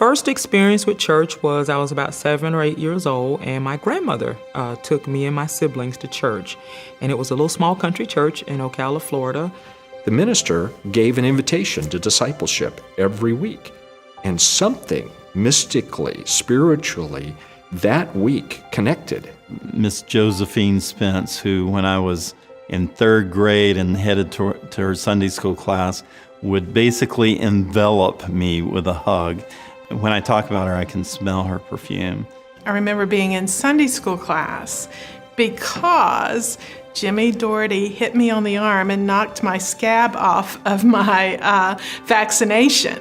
first experience with church was I was about 7 or 8 years old, and my grandmother took me and my siblings to church. And it was a little small country church in Ocala, Florida. The minister gave an invitation to discipleship every week, and something mystically, spiritually, that week connected. Miss Josephine Spence, who when I was in 3rd grade and headed to her Sunday school class, would basically envelop me with a hug. When I talk about her, I can smell her perfume. I remember being in Sunday school class because Jimmy Doherty hit me on the arm and knocked my scab off of my vaccination.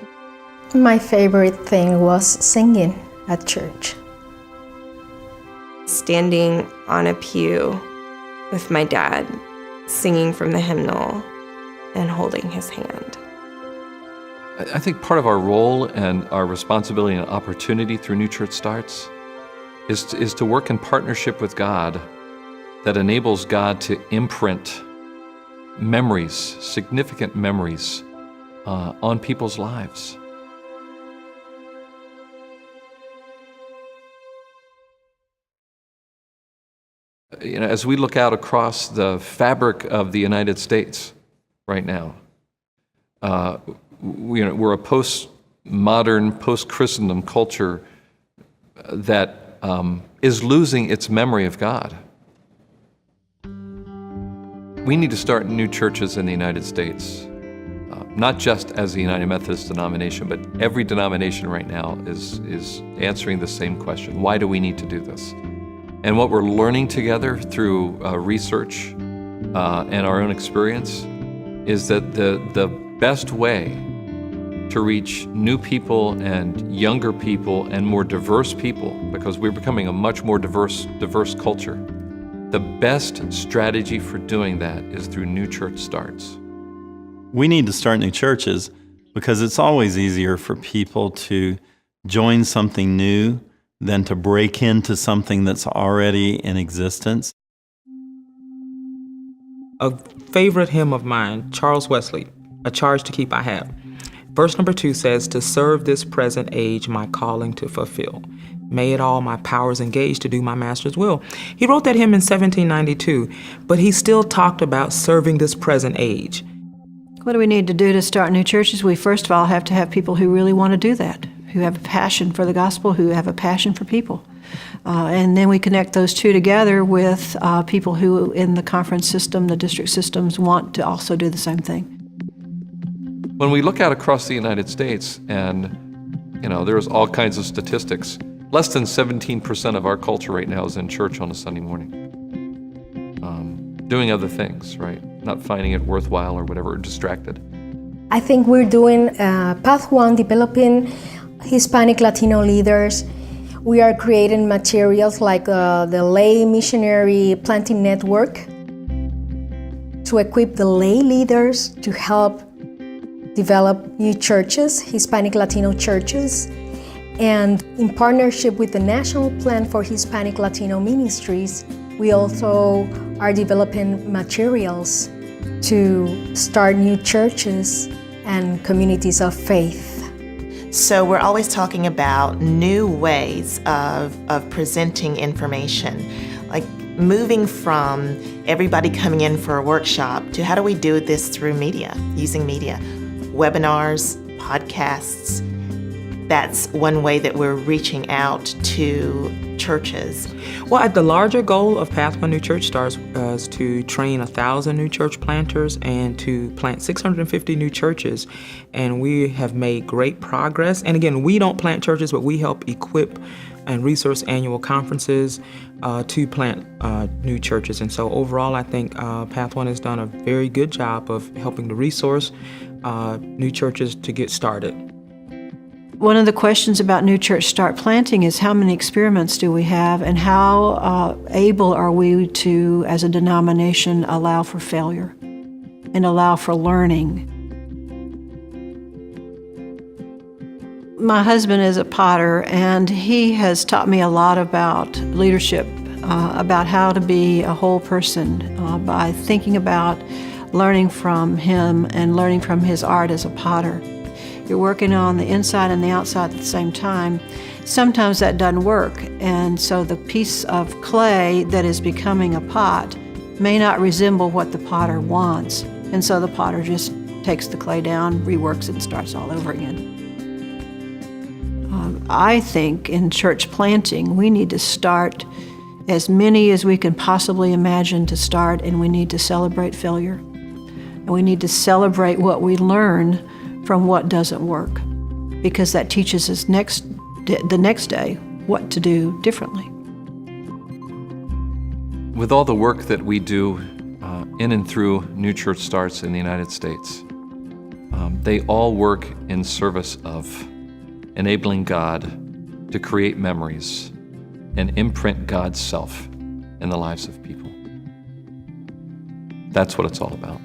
My favorite thing was singing at church. Standing on a pew with my dad, singing from the hymnal and holding his hand. I think part of our role and our responsibility and opportunity through New Church Starts is to work in partnership with God that enables God to imprint memories, significant memories, on people's lives. You know, as we look out across the fabric of the United States right now, we're a post-modern, post-Christendom culture that is losing its memory of God. We need to start new churches in the United States, not just as the United Methodist denomination, but every denomination right now is answering the same question. Why do we need to do this? And what we're learning together through research and our own experience is that the best way to reach new people and younger people and more diverse people, because we're becoming a much more diverse culture, the best strategy for doing that is through New Church Starts. We need to start new churches because it's always easier for people to join something new than to break into something that's already in existence. A favorite hymn of mine, Charles Wesley, A Charge to Keep I Have. Verse number 2 says, "To serve this present age, my calling to fulfill. May it all my powers engage to do my master's will." He wrote that hymn in 1792, but he still talked about serving this present age. What do we need to do to start new churches? We first of all have to have people who really want to do that, who have a passion for the gospel, who have a passion for people. And then we connect those two together with people who in the conference system, the district systems, want to also do the same thing. When we look out across the United States, and there's all kinds of statistics, less than 17% of our culture right now is in church on a Sunday morning, doing other things, right? Not finding it worthwhile or whatever, or distracted. I think we're doing Path 1, developing Hispanic Latino leaders. We are creating materials like the Lay Missionary Planting Network to equip the lay leaders to help develop new churches, Hispanic Latino churches. And in partnership with the National Plan for Hispanic Latino Ministries, we also are developing materials to start new churches and communities of faith. So we're always talking about new ways of presenting information, like moving from everybody coming in for a workshop to how do we do this through media, using media, webinars, podcasts. That's one way that we're reaching out to churches. Well, the larger goal of Path 1 New Church Starts is to train 1,000 new church planters and to plant 650 new churches. And we have made great progress. And again, we don't plant churches, but we help equip and resource annual conferences to plant new churches. And so overall, I think Path 1 has done a very good job of helping to resource new churches to get started. One of the questions about New Church Start Planting is how many experiments do we have, and how able are we to, as a denomination, allow for failure and allow for learning. My husband is a potter, and he has taught me a lot about leadership, about how to be a whole person by thinking about learning from him and learning from his art as a potter. you're working on the inside and the outside at the same time, sometimes that doesn't work. And so the piece of clay that is becoming a pot may not resemble what the potter wants. And so the potter just takes the clay down, reworks it, and starts all over again. I think in church planting, we need to start as many as we can possibly imagine to start, and we need to celebrate failure. And we need to celebrate what we learn from what doesn't work, because that teaches us the next day what to do differently. With all the work that we do in and through New Church Starts in the United States, they all work in service of enabling God to create memories and imprint God's self in the lives of people. That's what it's all about.